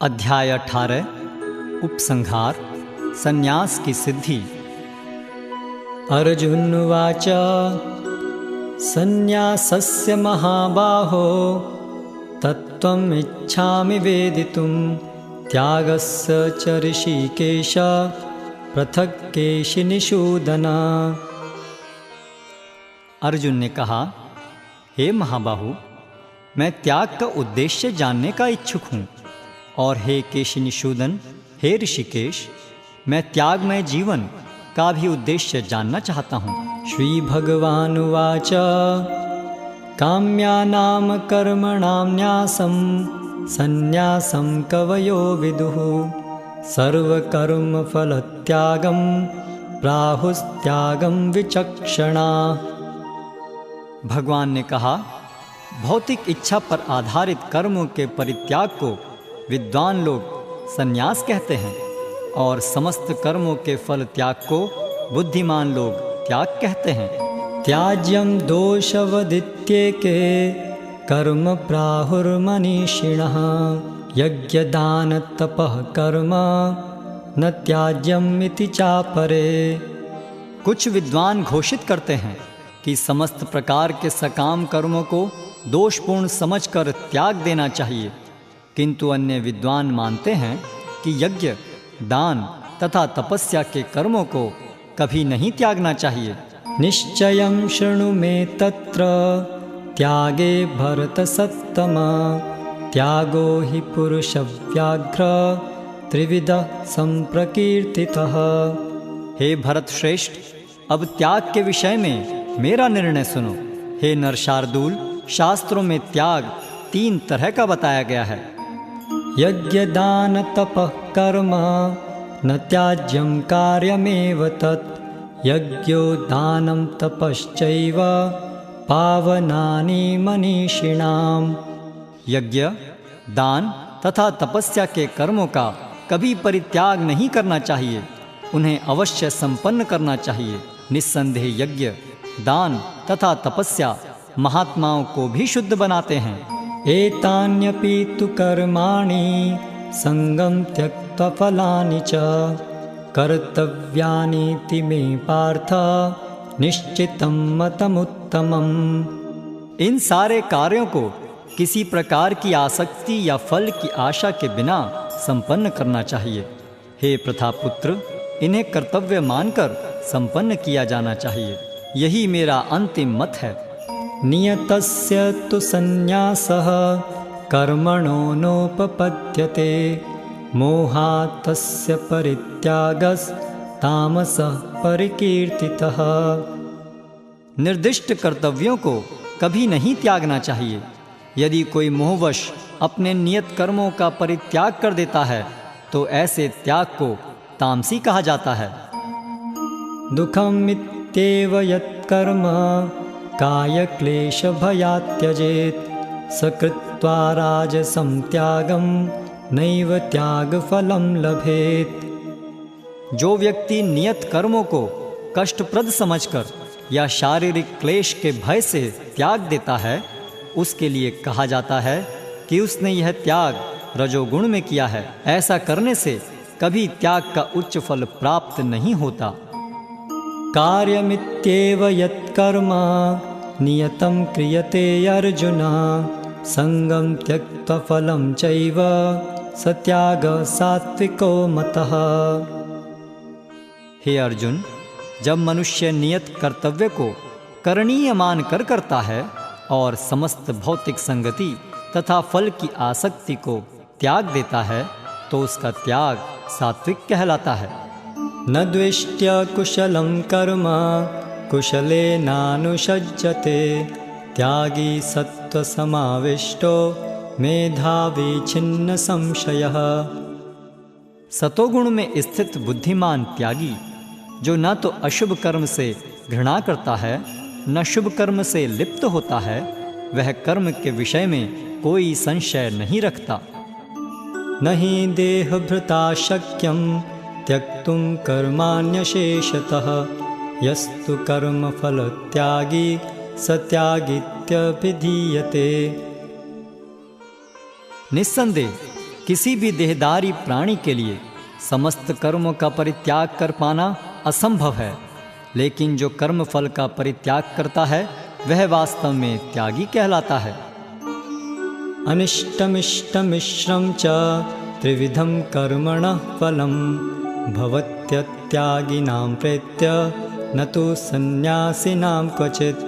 अध्याय 18 उपसंहार संन्यास की सिद्धि। अर्जुनवाच संन्यासस्य महाबाहो तत्त्वम् इच्छामि वेदितुं त्यागस्य च ऋषिकेश पृथक् केशिनिषूदन। अर्जुन ने कहा, हे महाबाहु, मैं त्याग का उद्देश्य जानने का इच्छुक हूँ। और हे केशिनिषूदन, हे ऋषिकेश, मैं त्यागमय जीवन का भी उद्देश्य जानना चाहता हूँ। श्री भगवानुवाच काम्यानां कर्मणां न्यासं संन्यासं कवयो विदुः सर्वकर्मफलत्यागं प्राहुस्त्यागं विचक्षणा। भगवान ने कहा, भौतिक इच्छा पर आधारित कर्मों के परित्याग को विद्वान लोग संन्यास कहते हैं और समस्त कर्मों के फल त्याग को बुद्धिमान लोग त्याग कहते हैं। त्याज्यं दोषवदित्येके कर्म प्राहुर्मनीषिणः यज्ञदानतपः कर्म न त्याज्यम् इति चापरे। कुछ विद्वान घोषित करते हैं कि समस्त प्रकार के सकाम कर्मों को दोषपूर्ण समझकर त्याग देना चाहिए, किंतु अन्य विद्वान मानते हैं कि यज्ञ, दान तथा तपस्या के कर्मों को कभी नहीं त्यागना चाहिए। निश्चयं शृणु मे तत्र त्यागे भरतसत्तमा त्यागो हि पुरुषव्याघ्र त्रिविधः संप्रकीर्तितः। हे भरत श्रेष्ठ, अब त्याग के विषय में मेरा निर्णय सुनो। हे नरशार्दूल, शास्त्रों में त्याग 3 तरह का बताया गया है। यज्ञदान तपः कर्म न त्याज्यं कार्यमेव तत् यज्ञो दानं तपश्चैव पावनानि मनीषिणाम्। यज्ञ, दान तथा तपस्या के कर्मों का कभी परित्याग नहीं करना चाहिए, उन्हें अवश्य संपन्न करना चाहिए। निस्संदेह यज्ञ, दान तथा तपस्या महात्माओं को भी शुद्ध बनाते हैं। एतान्यपि तु कर्माणि संगं त्यक्त्वा फलानि च कर्तव्यानीति मे पार्थ निश्चितं मतमुत्तमम्। इन सारे कार्यों को किसी प्रकार की आसक्ति या फल की आशा के बिना संपन्न करना चाहिए। हे प्रथापुत्र, इन्हें कर्तव्य मानकर संपन्न किया जाना चाहिए। यही मेरा अंतिम मत है। नियतस्य तु संन्यासः कर्मणो नोपपद्यते मोहात् तस्य परित्यागस्तामसः परिकीर्तितः। निर्दिष्ट कर्तव्यों को कभी नहीं त्यागना चाहिए। यदि कोई मोहवश अपने नियत कर्मों का परित्याग कर देता है तो ऐसे त्याग को तामसी कहा जाता है। दुःखमित्येव यत्कर्म कायक्लेशभयात् त्यजेत् स कृत्वा राजसं त्यागं नैव त्यागफलं लभेत्। जो व्यक्ति नियत कर्मों को कष्टप्रद समझकर या शारीरिक क्लेश के भय से त्याग देता है, उसके लिए कहा जाता है कि उसने यह त्याग रजोगुण में किया है। ऐसा करने से कभी त्याग का उच्च फल प्राप्त नहीं होता। कार्यमित्येव यत्कर्म नियतं क्रियते अर्जुन संगं त्यक्त्वा फलं चैव स त्यागः सात्विको मतः। हे अर्जुन, जब मनुष्य नियत कर्तव्य को करणीय मान कर करता है और समस्त भौतिक संगति तथा फल की आसक्ति को त्याग देता है तो उसका त्याग सात्विक कहलाता है। न द्वेष्ट्य कुशलं कर्म कुशलेनानुषज्यते त्यागी सत्त्वसमाविष्टो मेधावी छिन्न संशयः। सतोगुण में स्थित बुद्धिमान त्यागी, जो न तो अशुभ कर्म से घृणा करता है न शुभ कर्म से लिप्त होता है, वह कर्म के विषय में कोई संशय नहीं रखता। नहि देहभृता शक्यं त्यक्तुं कर्माण्यशेषतः यस्तु कर्मफलत्यागी स त्यागीत्यभिधीयते। निस्संदेह किसी भी देहधारी प्राणी के लिए समस्त कर्मों का परित्याग कर पाना असंभव है, लेकिन जो कर्म फल का परित्याग करता है वह वास्तव में त्यागी कहलाता है। अनिष्टमिष्टमिश्रं च त्रिविधं कर्मणः फलं भवत्यत्यागिनां प्रेत्य न तो सन्यासिनां क्वचित्।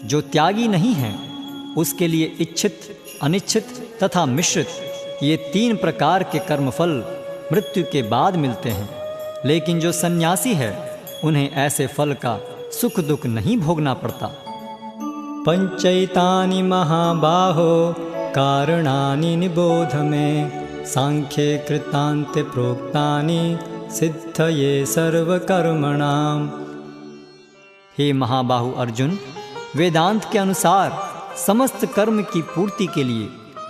जो त्यागी नहीं है उसके लिए इच्छित, अनिच्छित तथा मिश्रित ये 3 प्रकार के कर्मफल मृत्यु के बाद मिलते हैं, लेकिन जो सन्यासी है उन्हें ऐसे फल का सुख दुख नहीं भोगना पड़ता। पंचैतानि महाबाहो कारणानि निबोध मे सांख्ये कृतान्ते प्रोक्तानि सिद्धये सर्वकर्मणाम्। हे महाबाहु अर्जुन, वेदांत के अनुसार समस्त कर्म की पूर्ति के लिए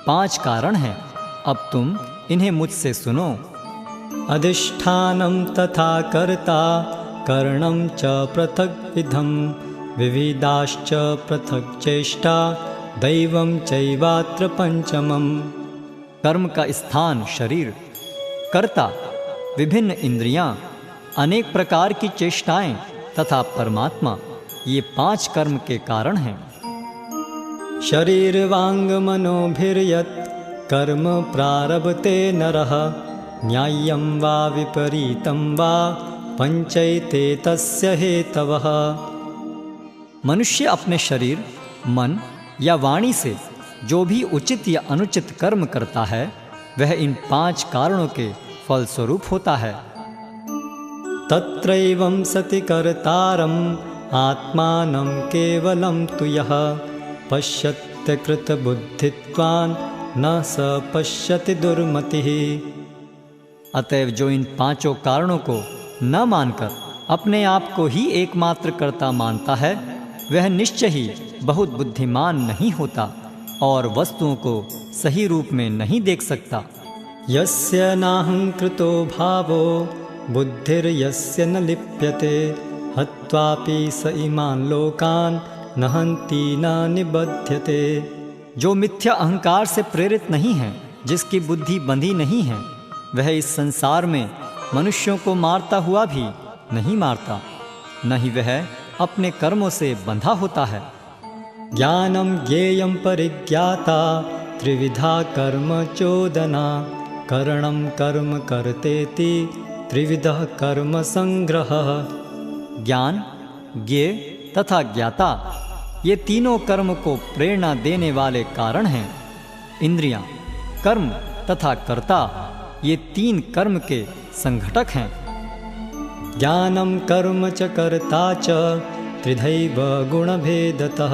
5 कारण हैं। अब तुम इन्हें मुझसे सुनो। अधिष्ठानं तथा कर्ता करणं च पृथक् विधं विविधाश्च पृथक् चेष्टा दैवं चैवात्र पंचमम्। कर्म का स्थान शरीर, कर्ता, विभिन्न इंद्रियां, अनेक प्रकार की चेष्टाएं तथा परमात्मा, ये 5 कर्म के कारण हैं। शरीर वांग मनोभिर्यत् कर्म प्रारभते नरः न्याय्यं वा विपरीतं वा पंचैते तस्य हेतवः। मनुष्य अपने शरीर, मन या वाणी से जो भी उचित या अनुचित कर्म करता है वह इन 5 कारणों के फलस्वरूप होता है। तत्रैवं सति कर्तारम् आत्मानं केवलं तु यः पश्यत्य कृतबुद्धित्वान् न स पश्यति दुर्मतिः। अतएव जो इन 5 कारणों को न मानकर अपने आप को ही एकमात्र कर्ता मानता है वह निश्चय ही बहुत बुद्धिमान नहीं होता और वस्तुओं को सही रूप में नहीं देख सकता। यस्य नाहंकृतो भावो बुद्धिर्यस्य न लिप्यते हत्वापि स इमान् लोकान् न हन्ति न निबध्यते। जो मिथ्या अहंकार से प्रेरित नहीं है, जिसकी बुद्धि बंधी नहीं है, वह इस संसार में मनुष्यों को मारता हुआ भी नहीं मारता, न ही वह अपने कर्मों से बंधा होता है। ज्ञानं ज्ञेयं परिज्ञाता त्रिविधा कर्म चोदना करणं कर्म कर्तेति त्रिविधः कर्म संग्रहः। ज्ञान, ज्ञेय तथा ज्ञाता ये तीनों कर्म को प्रेरणा देने वाले कारण हैं। इंद्रियां, कर्म तथा कर्ता ये 3 कर्म के संघटक हैं। ज्ञानं कर्म च कर्ता च त्रिधैव गुणभेदतः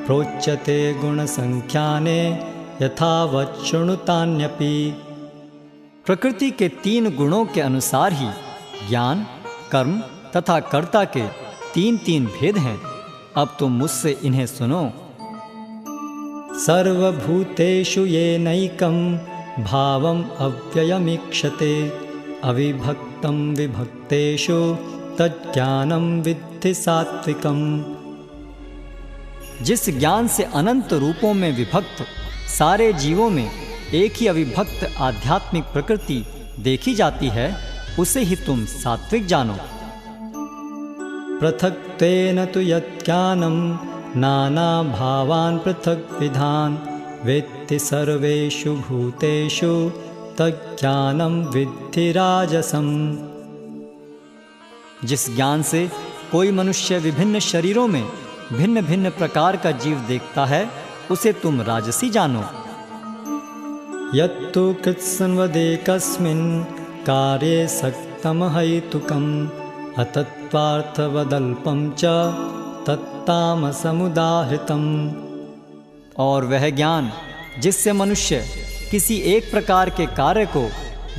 प्रोच्यते गुणसंख्याने यथावत् शृणुतान्यपि। प्रकृति के 3 गुणों के अनुसार ही ज्ञान, कर्म तथा कर्ता के 3 भेद हैं। अब तुम मुझसे इन्हें सुनो। सर्वभूतेषु येनैकं भावम् अव्ययमीक्षते अविभक्तं विभक्तेषु तज्ज्ञानं विद्धि सात्विकम्। जिस ज्ञान से अनंत रूपों में विभक्त सारे जीवों में एक ही अविभक्त आध्यात्मिक प्रकृति देखी जाती है उसे ही तुम सात्विक जानो। पृथक्त्वेन तु यज्ञानं नाना भावान् पृथक् विधान् वेत्ति सर्वेषु भूतेषु तज्ज्ञानं विद्धि राजसम्। जिस ज्ञान से कोई मनुष्य विभिन्न शरीरों में भिन्न भिन्न प्रकार का जीव देखता है उसे तुम राजसी जानो। यत्तु कृत्स्नवदेकस्मिन् कार्ये सक्तमहैतुकम् अतत्त्वार्थवदल्पं च तत्तामसमुदाहृतम्। और वह ज्ञान जिससे मनुष्य किसी एक प्रकार के कार्य को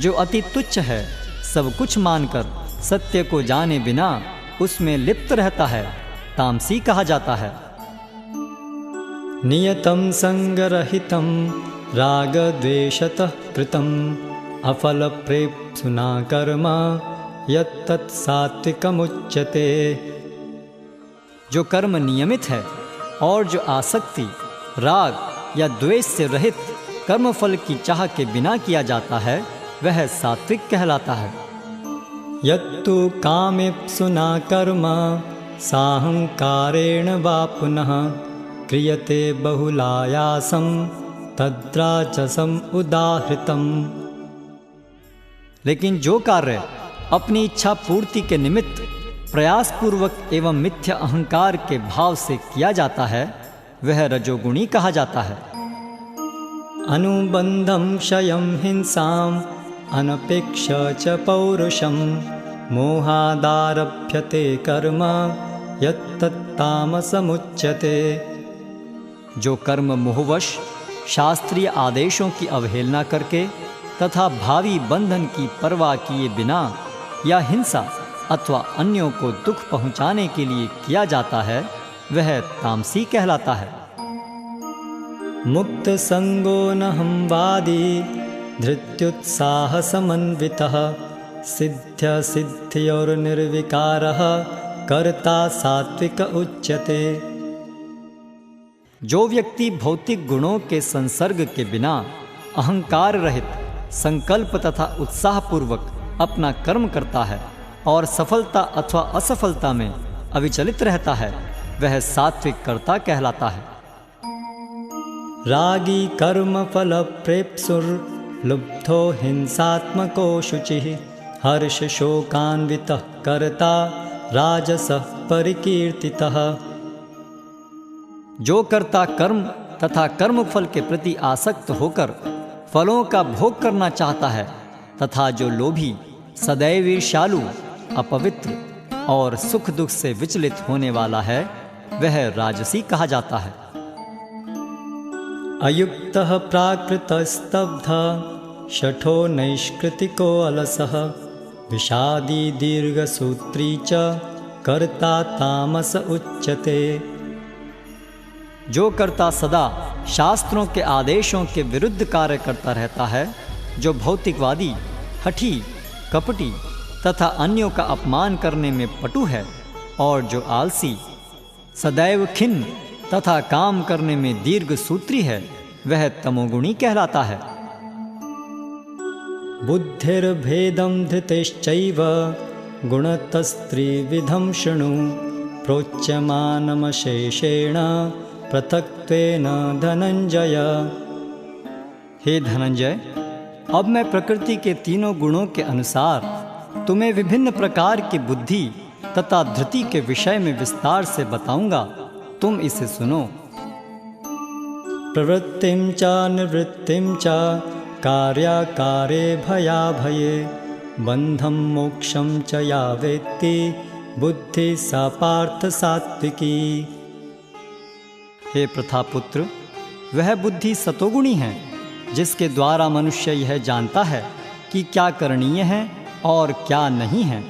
जो अति तुच्छ है सब कुछ मानकर सत्य को जाने बिना उसमें लिप्त रहता है तामसी कहा जाता है। नियतं संगरहितं रागद्वेषतः कृतं अफलप्रेप्सुना कर्म यत्तत् सात्विकमुच्यते। जो कर्म नियमित है और जो आसक्ति, राग या द्वेष से रहित कर्मफल की चाह के बिना किया जाता है वह सात्विक कहलाता है। यत्तु कामेप्सुना कर्म साहंकारेण वा पुनः क्रियते बहुलायासं तद्राजसम् उदाहृतम्। लेकिन जो कार्य अपनी इच्छा पूर्ति के निमित्त प्रयासपूर्वक एवं मिथ्या अहंकार के भाव से किया जाता है वह रजोगुणी कहा जाता है। अनुबंधं क्षयं हिंसाम् अनपेक्ष च पौरुषं मोहादारभ्यते कर्म यत्तत्तामसमुच्यते। जो कर्म मोहवश शास्त्रीय आदेशों की अवहेलना करके तथा भावी बंधन की परवाह किए बिना या हिंसा अथवा अन्यों को दुख पहुंचाने के लिए किया जाता है वह तामसी कहलाता है। मुक्त संगो नहं वादी धृत्युत्साह समन्वितः सिद्ध्य सिद्धियोर निर्विकारः कर्ता सात्विक उच्यते। जो व्यक्ति भौतिक गुणों के संसर्ग के बिना अहंकार रहित संकल्प तथा उत्साह पूर्वक अपना कर्म करता है और सफलता अथवा असफलता में अविचलित रहता है वह सात्विक कर्ता कहलाता है। रागी कर्म फल प्रेप्सुर लुब्धो हिंसात्मको शुचिः हर्ष शोकान्वितः कर्ता राजसः परिकीर्तितः। जो कर्ता कर्म तथा कर्मफल के प्रति आसक्त होकर फलों का भोग करना चाहता है तथा जो लोभी सदैव ईर्ष्यालु अपवित्र और सुख दुख से विचलित होने वाला है वह राजसी कहा जाता है। अयुक्तः प्राकृतस्तब्ध शठो नैष्कृतिको अलसः विषादी दीर्घसूत्री च कर्ता तामस उच्यते। जो कर्ता सदा शास्त्रों के आदेशों के विरुद्ध कार्य करता रहता है, जो भौतिकवादी, हठी, कपटी तथा अन्यों का अपमान करने में पटु है और जो आलसी, सदैव खिन्न तथा काम करने में दीर्घ सूत्री है वह तमोगुणी कहलाता है। बुद्धिर्भेदं धृतिश्चैव गुणतस्त्रिविधं शृणु प्रोच्यमानमशेषेण पृथक्त्वेन धनंजय। हे धनंजय, अब मैं प्रकृति के तीनों गुणों के अनुसार तुम्हें विभिन्न प्रकार की बुद्धि तथा धृति के विषय में विस्तार से बताऊंगा, तुम इसे सुनो। प्रवृत्तिं च निवृत्तिं च कार्याकारे भयाभये बंधं मोक्षं च या वेत्ति बुद्धि सा पार्थ सात्विकी। हे प्रथापुत्र, वह बुद्धि सतोगुणी है जिसके द्वारा मनुष्य यह जानता है कि क्या करणीय है और क्या नहीं है,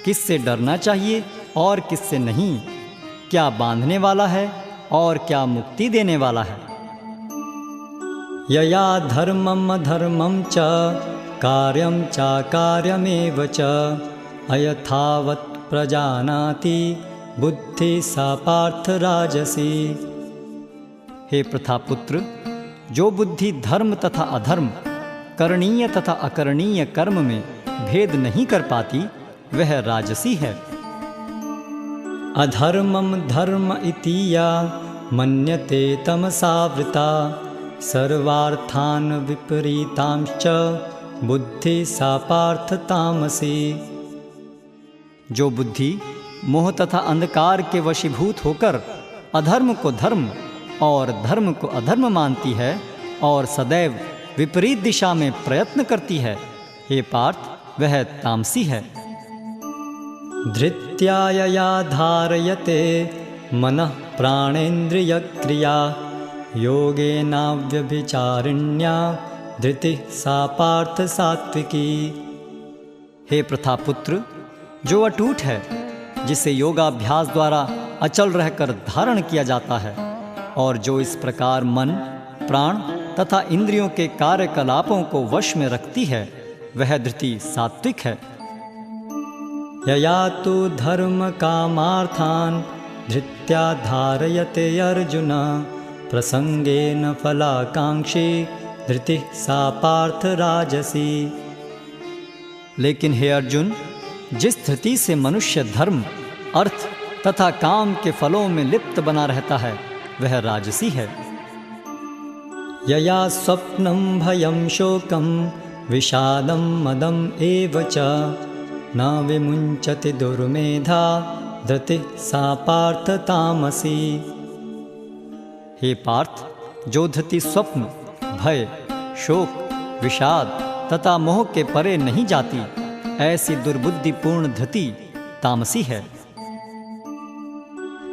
किससे डरना चाहिए और किससे नहीं, क्या बांधने वाला है और क्या मुक्ति देने वाला है। यया धर्मम अधर्मं च कार्यं चाकार्यमेव च अयथावत् प्रजानाति बुद्धि सा पार्थ राजसी। हे प्रथापुत्र, जो बुद्धि धर्म तथा अधर्म, करणीय तथा अकरणीय कर्म में भेद नहीं कर पाती वह राजसी है। अधर्मं धर्म इति या मन्यते तमसावृता सर्वार्थान् विपरीतांश्च बुद्धि सा पार्थ तामसी। जो बुद्धि मोह तथा अंधकार के वशीभूत होकर अधर्म को धर्म और धर्म को अधर्म मानती है और सदैव विपरीत दिशा में प्रयत्न करती है, हे पार्थ, वह तामसी है। धृत्या यया धारयते मनः प्राणेन्द्रिय क्रिया योगेनाव्यभिचारिण्या धृतिः सा पार्थ सात्विकी। हे प्रथापुत्र, जो अटूट है, जिसे योगाभ्यास द्वारा अचल रहकर धारण किया जाता है और जो इस प्रकार मन, प्राण तथा इंद्रियों के कार्यकलापों को वश में रखती है वह धृति सात्विक है। यया तु धर्म कामार्थान् धृत्या धारयते अर्जुन प्रसंगेन फलाकांक्षी धृतिः सा पार्थ राजसी। लेकिन हे अर्जुन, जिस धृति से मनुष्य धर्म, अर्थ तथा काम के फलों में लिप्त बना रहता है वह राजसी है। यया स्वप्नं भयं शोकं विषादं मदम् एव च न विमुञ्चति दुर्मेधा धृतिः सा पार्थ तामसी। हे पार्थ, जो धृति स्वप्न, भय, शोक, विषाद तथा मोह के परे नहीं जाती, ऐसी दुर्बुद्धिपूर्ण धृति तामसी है।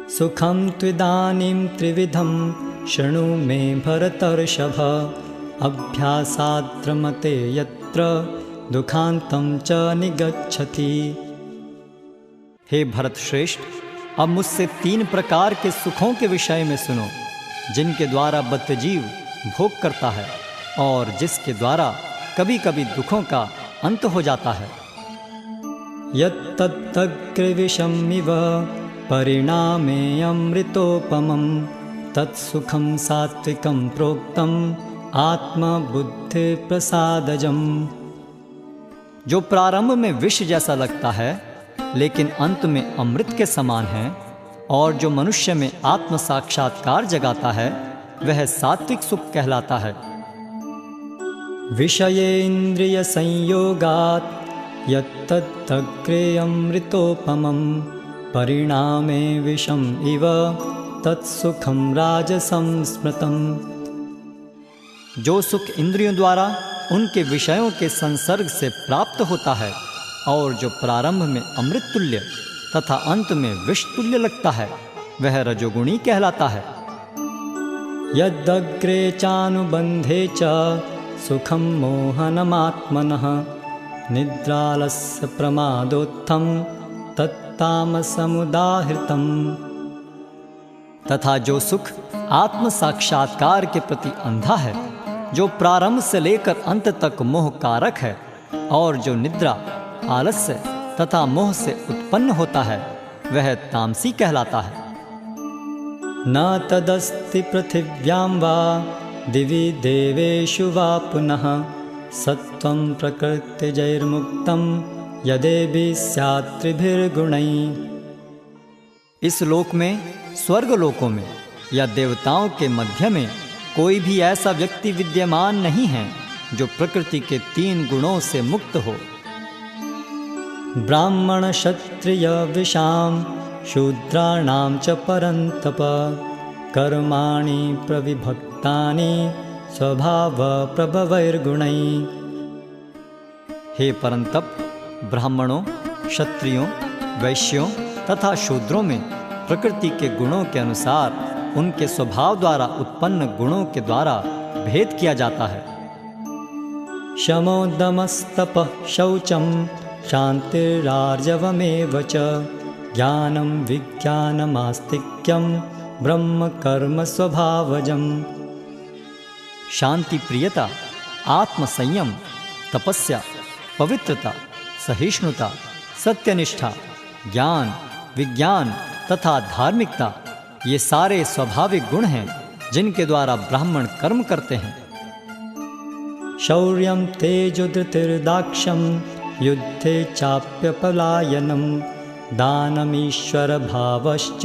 सुखं त्विदानीं त्रिविधं शृणु मे भरतर्षभ अभ्यासाद्रमते यत्र दुखान्तं च निगच्छति। हे भरत श्रेष्ठ, अब मुझसे 3 प्रकार के सुखों के विषय में सुनो, जिनके द्वारा बद्धजीव भोग करता है और जिसके द्वारा कभी कभी दुखों का अंत हो जाता है। यत्तदग्रविषमिव परिणामे अमृतोपमं तत्सुखं सात्विकं प्रोक्तम् आत्मबुद्धिप्रसादजम्। जो प्रारंभ में विष जैसा लगता है लेकिन अंत में अमृत के समान है, और जो मनुष्य में आत्म साक्षात्कार जगाता है वह सात्विक सुख कहलाता है। विषयेन्द्रिय संयोगात् यत्तदग्रे अमृतोपमं परिणामे विषम इव तत्सुखम राजसं स्मृतम्। जो सुख इंद्रियों द्वारा उनके विषयों के संसर्ग से प्राप्त होता है और जो प्रारंभ में अमृत तुल्य तथा अंत में विष तुल्य लगता है वह रजोगुणी कहलाता है। यदग्रे चानुबंधे च सुखम मोहनमात्मनः निद्रालस्य प्रमादोत्थम तत्तामसमुदाहृतम्। तथा जो सुख आत्म साक्षात्कार के प्रति अंधा है, जो प्रारंभ से लेकर अंत तक मोह कारक है, और जो निद्रा, आलस्य तथा मोह से उत्पन्न होता है वह तामसी कहलाता है। न तदस्ति पृथिव्यां वा दिवि देवेषु वा पुनः सत्वं प्रकृतिजैर्मुक्तं यदेभिः स्यात् त्रिभिर्गुणैः। इस लोक में, स्वर्ग लोकों में या देवताओं के मध्य में कोई भी ऐसा व्यक्ति विद्यमान नहीं है जो प्रकृति के 3 गुणों से मुक्त हो। ब्राह्मण क्षत्रिय विषाम शूद्राणां च परन्तप कर्माणि प्रविभक्तानि स्वभाव प्रभवैर्गुणैः। हे परंतप, ब्राह्मणों, क्षत्रियों, वैश्यों तथा शूद्रों में प्रकृति के गुणों के अनुसार उनके स्वभाव द्वारा उत्पन्न गुणों के द्वारा भेद किया जाता है। शमो दमस्तपः शौचं शान्तिरार्जवमेव च ज्ञानं विज्ञानमास्तिक्यं ब्रह्म कर्म स्वभावजम्। शांति प्रियता, आत्म संयम, तपस्या, पवित्रता, सहिष्णुता, सत्यनिष्ठा, ज्ञान, विज्ञान तथा धार्मिकता ये सारे स्वाभाविक गुण हैं जिनके द्वारा ब्राह्मण कर्म करते हैं। शौर्यं तेजोधृतिर्दाक्ष्यं युद्धे चाप्यपलायनं दानमीश्वर भावश्च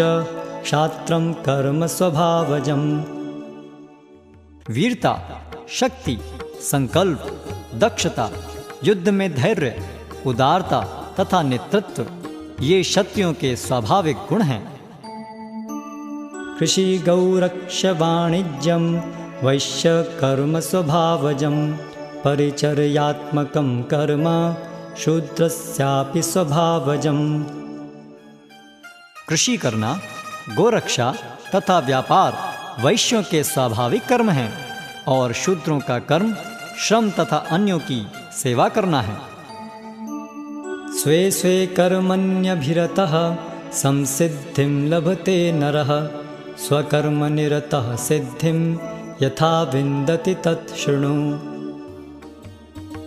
क्षात्रं कर्म स्वभावजम्। वीरता, शक्ति, संकल्प, दक्षता, युद्ध में धैर्य, उदारता तथा नेतृत्व ये क्षत्रियों के स्वाभाविक गुण हैं। कृषि गौरक्ष वाणिज्यं वैश्य कर्म स्वभावजं परिचर्यात्मकं कर्म शूद्रस्यापि स्वभावजम्। कृषि करना, गोरक्षा तथा व्यापार वैश्यों के स्वाभाविक कर्म हैं और शूद्रों का कर्म श्रम तथा अन्यों की सेवा करना है। स्वे स्वे कर्मण्यभिरतः संसिद्धिं लभते नरः स्वकर्मनिरतः सिद्धिं यथा विन्दति तत् शृणु।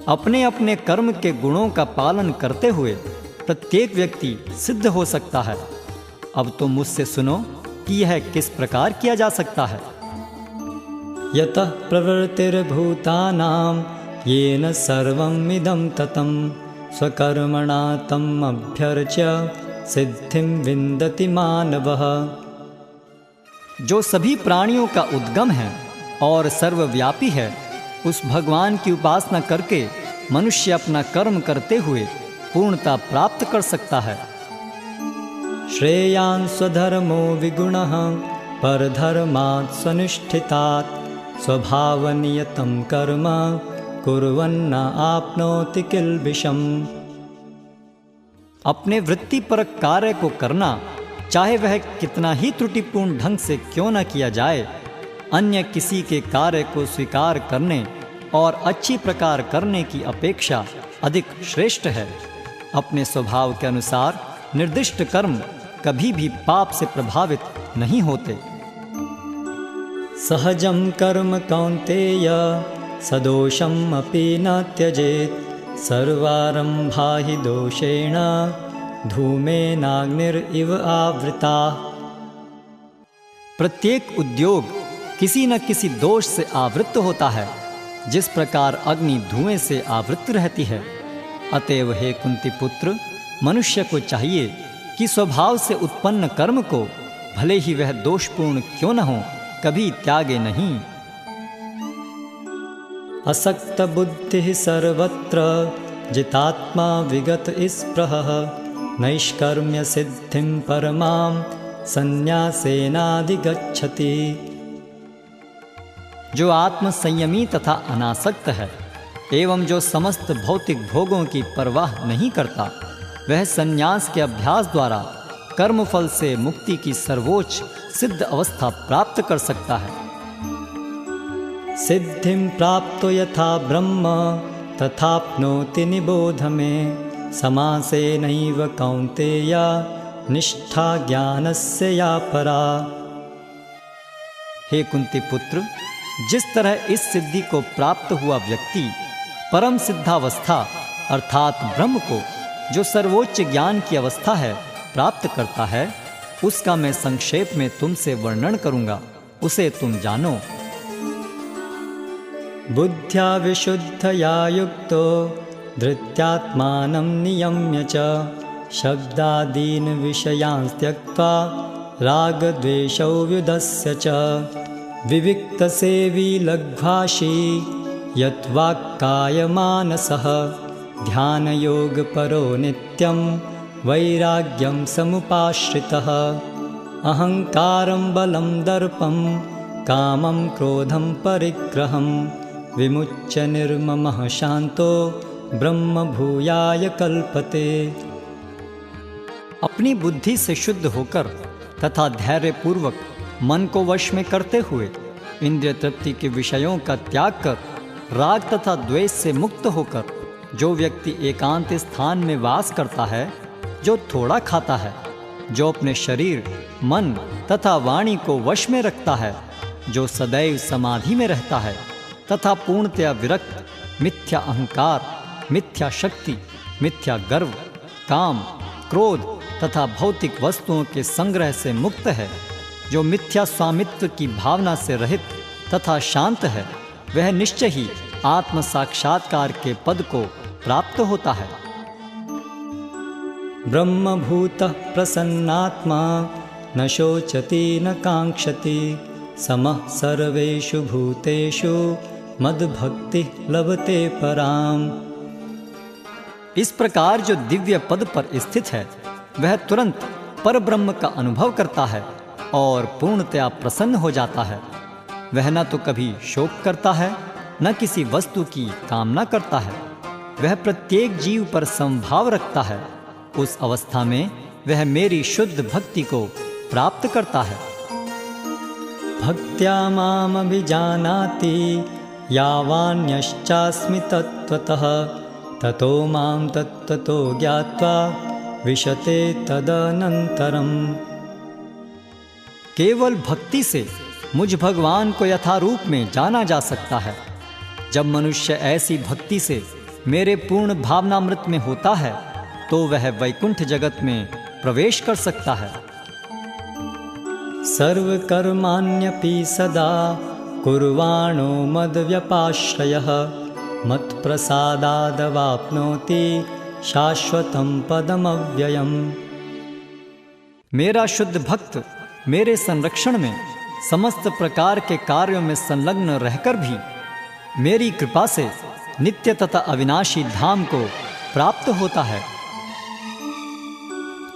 अपने अपने कर्म के गुणों का पालन करते हुए प्रत्येक व्यक्ति सिद्ध हो सकता है। अब तो मुझसे सुनो कि यह किस प्रकार किया जा सकता है। यतः प्रवृत्तिर्भूतानां येन सर्वम् इदं ततं स्वकर्मणा तम् अभ्यर्च्य सिद्धिं विन्दति मानवः। जो सभी प्राणियों का उद्गम है और सर्वव्यापी है, उस भगवान की उपासना करके मनुष्य अपना कर्म करते हुए पूर्णता प्राप्त कर सकता है। श्रेयान् स्वधर्मो विगुणः परधर्मात् स्वनिष्ठितात् स्वभावनियतं कर्म कुर्वन्न आप्नोति किल्बिषम्। अपने वृत्तिपरक कार्य को करना, चाहे वह कितना ही त्रुटिपूर्ण ढंग से क्यों न किया जाए, अन्य किसी के कार्य को स्वीकार करने और अच्छी प्रकार करने की अपेक्षा अधिक श्रेष्ठ है। अपने स्वभाव के अनुसार निर्दिष्ट कर्म कभी भी पाप से प्रभावित नहीं होते। सहजं कर्म कौन्तेय सदोषम् अपि न त्यजेत् सर्वारम्भा हि दोषेण धूमेनाग्निरिव आवृता। प्रत्येक उद्योग किसी न किसी दोष से आवृत्त होता है, जिस प्रकार अग्नि धुएं से आवृत्त रहती है। अतएव हे कुंती पुत्र, मनुष्य को चाहिए कि स्वभाव से उत्पन्न कर्म को, भले ही वह दोषपूर्ण क्यों न हो, कभी त्यागे नहीं। असक्त बुद्धिः सर्वत्र जितात्मा विगत स्पृहः नैष्कर्म्य सिद्धिं परमां संन्यासेनाधिगच्छति। जो आत्म संयमी तथा अनासक्त है एवं जो समस्त भौतिक भोगों की परवाह नहीं करता, वह संन्यास के अभ्यास द्वारा कर्मफल से मुक्ति की सर्वोच्च सिद्ध अवस्था प्राप्त कर सकता है। सिद्धिं प्राप्तो यथा ब्रह्म तथाप्नोति निबोध मे समासेनैव कौन्तेय निष्ठा ज्ञानस्य या परा। हे कुंती पुत्र, जिस तरह इस सिद्धि को प्राप्त हुआ व्यक्ति परम सिद्धावस्था अर्थात ब्रह्म को, जो सर्वोच्च ज्ञान की अवस्था है, प्राप्त करता है, उसका मैं संक्षेप में तुमसे वर्णन करूंगा, उसे तुम जानो। बुद्ध्या विशुद्धया युक्तो धृत्यात्मानं नियम्य च शब्दादीन् विषयान् त्यक्त्वा रागद्वेषौ व्युदस्य च विविक्तसेवी लघ्वाशी यद्वाक्कायमानसः ध्यानयोगपरो नित्यं वैराग्यं समुपाश्रितः अहङ्कारं बलं दर्पं कामं क्रोधं परिग्रहं विमुच्य निर्ममः शान्तो ब्रह्म भूयाय कल्पते। अपनी बुद्धि से शुद्ध होकर तथा धैर्यपूर्वक मन को वश में करते हुए इंद्रिय तृप्ति के विषयों का त्याग कर राग तथा द्वेष से मुक्त होकर जो व्यक्ति एकांत स्थान में वास करता है, जो थोड़ा खाता है, जो अपने शरीर, मन तथा वाणी को वश में रखता है, जो सदैव समाधि में रहता है तथा पूर्णतया विरक्त, मिथ्या अहंकार, मिथ्या शक्ति, मिथ्या गर्व, काम, क्रोध तथा भौतिक वस्तुओं के संग्रह से मुक्त है, जो मिथ्या स्वामित्व की भावना से रहित तथा शांत है, वह निश्चय ही आत्म साक्षात्कार के पद को प्राप्त होता है। ब्रह्मभूतः प्रसन्नात्मा न शोचति न कांक्षति समः सर्वेषु भूतेषु मद्भक्ति लभते पराम। इस प्रकार जो दिव्य पद पर स्थित है, वह तुरंत पर ब्रह्म का अनुभव करता है और पूर्णतया प्रसन्न हो जाता है। वह न तो कभी शोक करता है, न किसी वस्तु की कामना करता है। वह प्रत्येक जीव पर समभाव रखता है। उस अवस्था में वह मेरी शुद्ध भक्ति को प्राप्त करता है। भक्त्या माम अभिजानाति यावान्यश्चास्मि तत्त्वतः ततो मां तत्त्वतो ज्ञात्वा विशते तदनन्तरम्। केवल भक्ति से मुझ भगवान को यथारूप में जाना जा सकता है। जब मनुष्य ऐसी भक्ति से मेरे पूर्ण भावनामृत में होता है, तो वह वैकुंठ जगत में प्रवेश कर सकता है। सर्वकर्माण्यपि सदा कुर्वाणो मद्व्यपाश्रयः मत्प्रसादादवाप्नोति शाश्वतं पदमव्ययम्। मेरा शुद्ध भक्त मेरे संरक्षण में समस्त प्रकार के कार्यों में संलग्न रहकर भी मेरी कृपा से नित्य तथा अविनाशी धाम को प्राप्त होता है।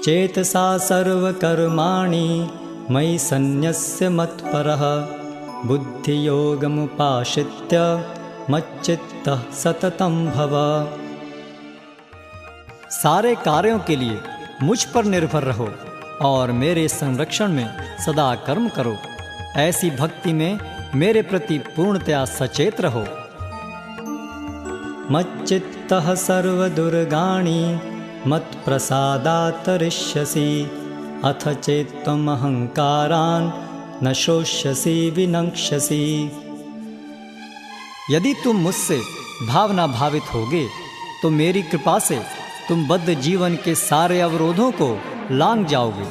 चेतसा सर्वकर्माणि मयि सन्न्यस्य मत्परः बुद्धियोगमुपाश्रित्य मच्चित्तः सततं भव। सारे कार्यों के लिए मुझ पर निर्भर रहो और मेरे संरक्षण में सदा कर्म करो। ऐसी भक्ति में मेरे प्रति पूर्णतया सचेत रहो। मच्चित्तः सर्वदुर्गाणि मत्प्रसादात्तरिष्यसि अथ चेत्त्वमहङ्कारान् न शोष्यसि विनक्ष्यसि। यदि तुम मुझसे भावना भावित होगे तो मेरी कृपा से तुम बद्ध जीवन के सारे अवरोधों को लांघ जाओगे।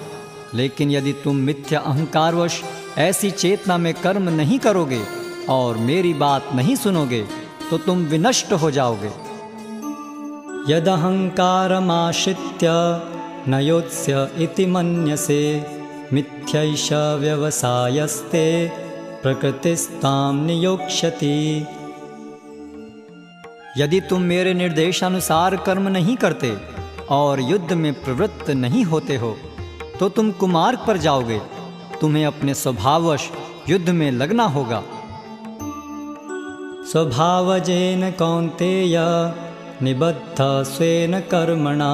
लेकिन यदि तुम मिथ्या अहंकारवश ऐसी चेतना में कर्म नहीं करोगे और मेरी बात नहीं सुनोगे तो तुम विनष्ट हो जाओगे। यदहंकारमाश्रित्य न योत्स्य इति मन्यसे मिथ्यैष व्यवसायस्ते प्रकृतिस्तां नियोक्ष्यति। यदि तुम मेरे निर्देशानुसार कर्म नहीं करते और युद्ध में प्रवृत्त नहीं होते हो तो तुम कुमार्ग पर जाओगे। तुम्हें अपने स्वभाववश युद्ध में लगना होगा। स्वभावजेन कौन्तेय निबद्ध स्वेन कर्मणा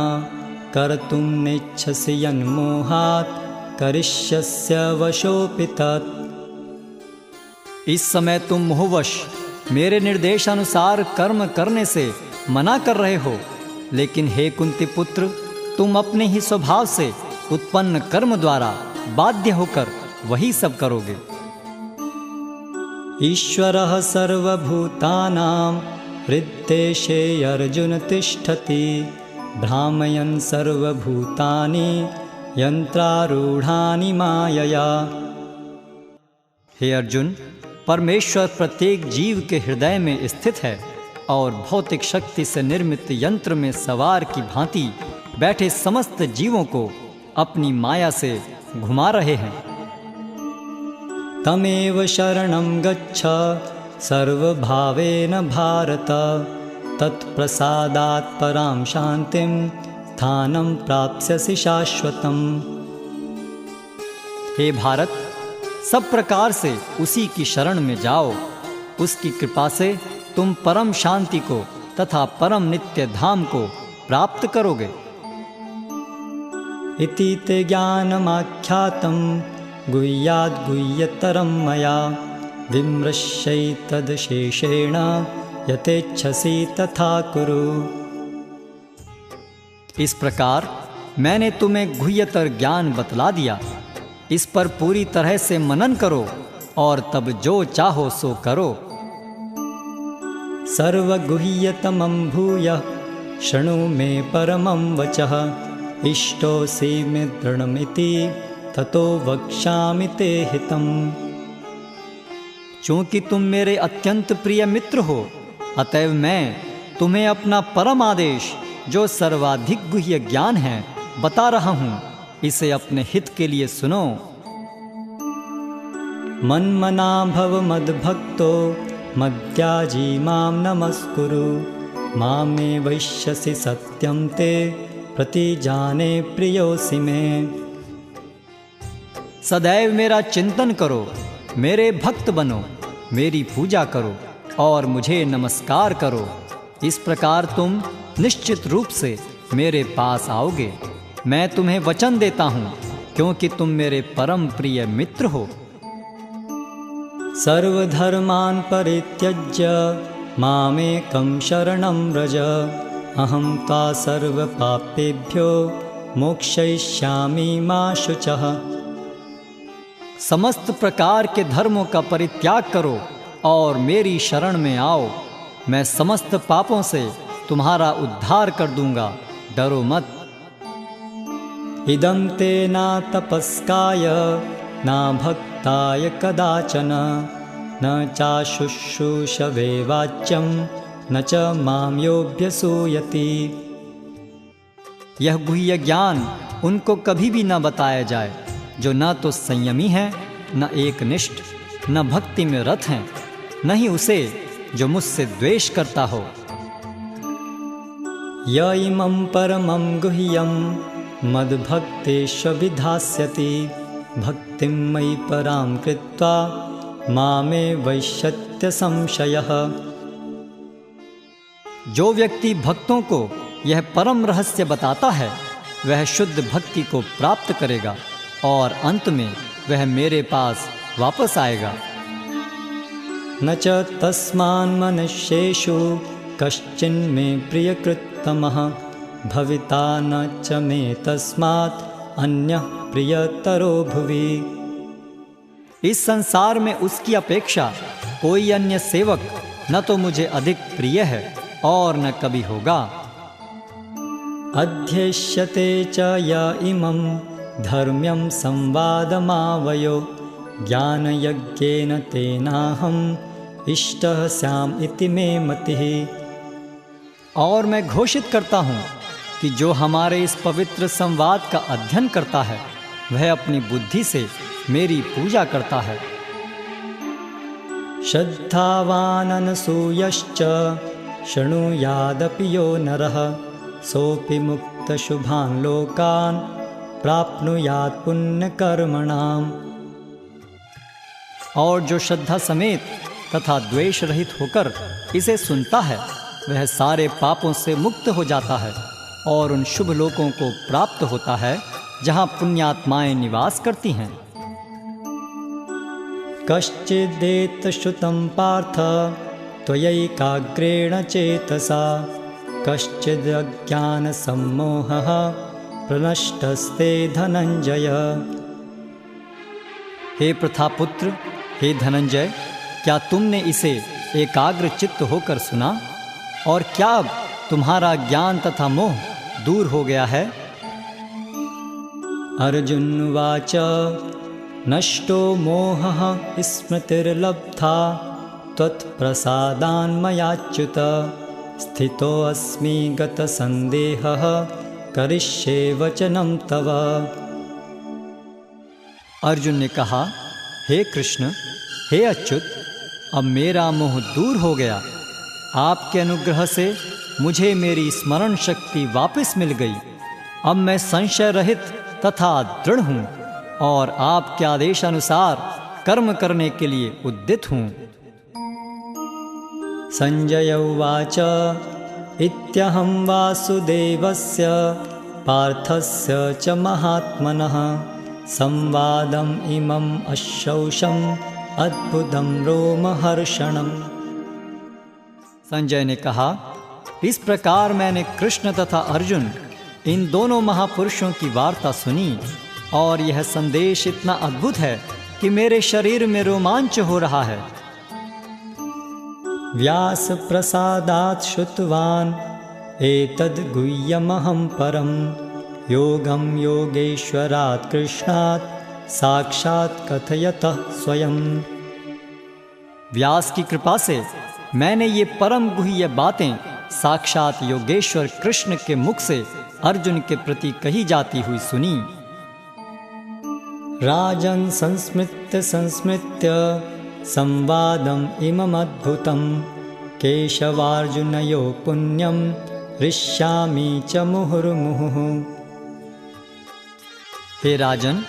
कर्तुं नेच्छसि यन्मोहात् करिष्यस्य वशोऽपि तत्। इस समय तुम मोहवश मेरे निर्देशानुसार कर्म करने से मना कर रहे हो, लेकिन हे कुंती पुत्र, तुम अपने ही स्वभाव से उत्पन्न कर्म द्वारा बाध्य होकर वही सब करोगे। ईश्वरः सर्वभूतानां हृद्देशे अर्जुन तिष्ठति भ्रामयन् सर्वभूतानि यन्त्रारूढानि मायया। हे अर्जुन, परमेश्वर प्रत्येक जीव के हृदय में स्थित है और भौतिक शक्ति से निर्मित यंत्र में सवार की भांति बैठे समस्त जीवों को अपनी माया से घुमा रहे हैं। तमेव शरणं गच्छ सर्वभावेन भारत तत्प्रसादात् परां शान्तिं स्थानं प्राप्स्यसि शाश्वतम्। हे भारत, सब प्रकार से उसी की शरण में जाओ। उसकी कृपा से तुम परम शांति को तथा परम नित्य धाम को प्राप्त करोगे। इति ते ज्ञानमाख्यातं गुह्याद् गुह्यतरं मया विमृश्यैतदशेषेण यथेच्छसि तथा कुरु। इस प्रकार मैंने तुम्हें गुह्यतर ज्ञान बतला दिया। इस पर पूरी तरह से मनन करो और तब जो चाहो सो करो। सर्वगुह्यतमं भूयः शृणु मे परमं वचः इष्टोऽसि मे दृढमिति ततो वक्ष्यामि ते हितम्। चूंकि तुम मेरे अत्यंत प्रिय मित्र हो, अतएव मैं तुम्हें अपना परम आदेश जो सर्वाधिक गुह्य ज्ञान है बता रहा हूँ। इसे अपने हित के लिए सुनो। मन्मना भव मद्भक्तो मद्याजी मां नमस्कुरु मामे वैश्यसि सत्यं ते प्रतिजाने प्रियोऽसि मे। सदैव मेरा चिंतन करो, मेरे भक्त बनो, मेरी पूजा करो और मुझे नमस्कार करो। इस प्रकार तुम निश्चित रूप से मेरे पास आओगे। मैं तुम्हें वचन देता हूँ, क्योंकि तुम मेरे परम प्रिय मित्र हो। सर्वधर्मान् परित्यज्य मामेकं शरणं व्रज अहं त्वा सर्वपापेभ्यो मोक्षयिष्यामि मा शुचः। समस्त प्रकार के धर्मों का परित्याग करो और मेरी शरण में आओ। मैं समस्त पापों से तुम्हारा उद्धार कर दूंगा, डरो मत। इदं ते न तपस्काय न भक्ताय कदाचन न चाशुश्रूषवे वाच्यं न च मां योऽभ्यसूयति। यह गुह्य ज्ञान उनको कभी भी न बताया जाए जो न तो संयमी हैं, न एकनिष्ठ, न भक्ति में रत हैं, न ही उसे जो मुझसे द्वेष करता हो। य इमं परमं गुह्यं मद्भक्तेष्वभिधास्यति भक्तिं मयि परां कृत्वा मामे वैश्यत्य संशयः। जो व्यक्ति भक्तों को यह परम रहस्य बताता है वह शुद्ध भक्ति को प्राप्त करेगा और अंत में वह मेरे पास वापस आएगा। न च तस्मान् मनुष्येषु कश्चिन्मे प्रियकृत्तमः भविता न च मे तस्मात् अन्यः प्रियतरो भुवि। इस संसार में उसकी अपेक्षा कोई अन्य सेवक न तो मुझे अधिक प्रिय है और न कभी होगा। अध्येष्यते च य इमं धर्म्यं संवादमावयो ज्ञानयज्ञेन तेनाहम् इष्टः स्याम् इति मे मतिः। और मैं घोषित करता हूँ कि जो हमारे इस पवित्र संवाद का अध्ययन करता है वह अपनी बुद्धि से मेरी पूजा करता है। श्रद्धावाननसूयश्च शृणुयादपि यो नरः सोऽपि मुक्तशुभान् लोकान् प्राप्नुयात् पुण्यकर्मणाम्। और जो श्रद्धा समेत तथा द्वेष रहित होकर इसे सुनता है वह सारे पापों से मुक्त हो जाता है और उन शुभ लोकों को प्राप्त होता है जहाँ पुण्यात्माएं निवास करती हैं। कश्चिदेतश्रुतं पार्थ त्वयैकाग्रेण चेतसा कश्चिदज्ञानसम्मोहः प्रनष्टस्ते धनंजय। हे प्रथापुत्र, हे धनंजय, क्या तुमने इसे एकाग्र चित्त होकर सुना और क्या अब तुम्हारा ज्ञान तथा मोह दूर हो गया है? अर्जुन उवाच नष्टो मोहः स्मृतिर्लब्धा त्वत्प्रसादान्मयाच्युत स्थितोऽस्मि गतसन्देहः करिष्ये वचनं तव। अर्जुन ने कहा, हे कृष्ण, हे अच्युत, अब मेरा मोह दूर हो गया। आपके अनुग्रह से मुझे मेरी स्मरण शक्ति वापस मिल गई। अब मैं संशय रहित तथा दृढ़ हूँ और आपके आदेशानुसार कर्म करने के लिए उद्यत हूँ। संजय उवाच इत्यहं वासुदेवस्य पार्थस्य च महात्मनः संवादम् इमम् अश्रौषम् अद्भुतं रोमहर्षणम्। संजय ने कहा, इस प्रकार मैंने कृष्ण तथा अर्जुन इन दोनों महापुरुषों की वार्ता सुनी और यह संदेश इतना अद्भुत है कि मेरे शरीर में रोमांच हो रहा है। व्यास प्रसादात् श्रुतवान् एतद् गुह्यमहं परं योगं योगेश्वरात् कृष्णात् साक्षात् कथयतः स्वयं। व्यास की कृपा से मैंने ये परम गुह्य बातें साक्षात योगेश्वर कृष्ण के मुख से अर्जुन के प्रति कही जाती हुई सुनी। राजन् संस्मृत्य संवादम् इममद्भुतं केशवार्जुनयोः पुण्यं हृष्यामि च मुहुर्मुहुः। हे राजन,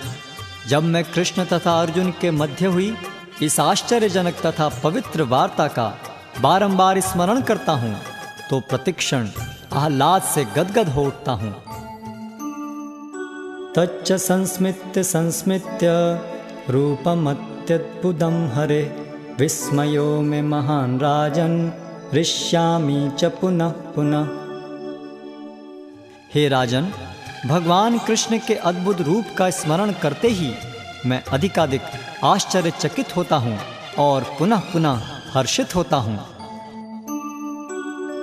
जब मैं कृष्ण तथा अर्जुन के मध्य हुई इस आश्चर्यजनक तथा पवित्र वार्ता का बारंबार स्मरण करता हूँ तो प्रतिक्षण आह्लाद से गदगद हो उठता हूँ। तच्च संस्मृत्य रूपमत्यद्भुतं हरे विस्मयो मे महान् राजन् हृष्यामि च पुनः पुनः। हे राजन, भगवान कृष्ण के अद्भुत रूप का स्मरण करते ही मैं अधिकाधिक आश्चर्यचकित होता हूँ और पुनः पुनः हर्षित होता हूँ।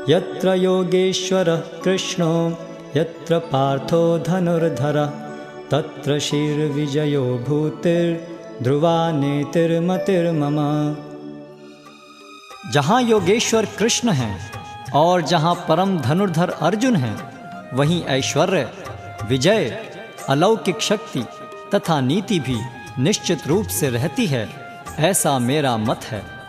यत्र योगेश्वरः कृष्णो यत्र पार्थो धनुर्धरः तत्र श्रीर्विजयो भूतिर्ध्रुवा नेतिर्मतिर्मम। जहाँ योगेश्वर कृष्ण हैं और जहाँ परम धनुर्धर अर्जुन हैं, वहीं ऐश्वर्य, विजय, अलौकिक शक्ति तथा नीति भी निश्चित रूप से रहती है, ऐसा मेरा मत है।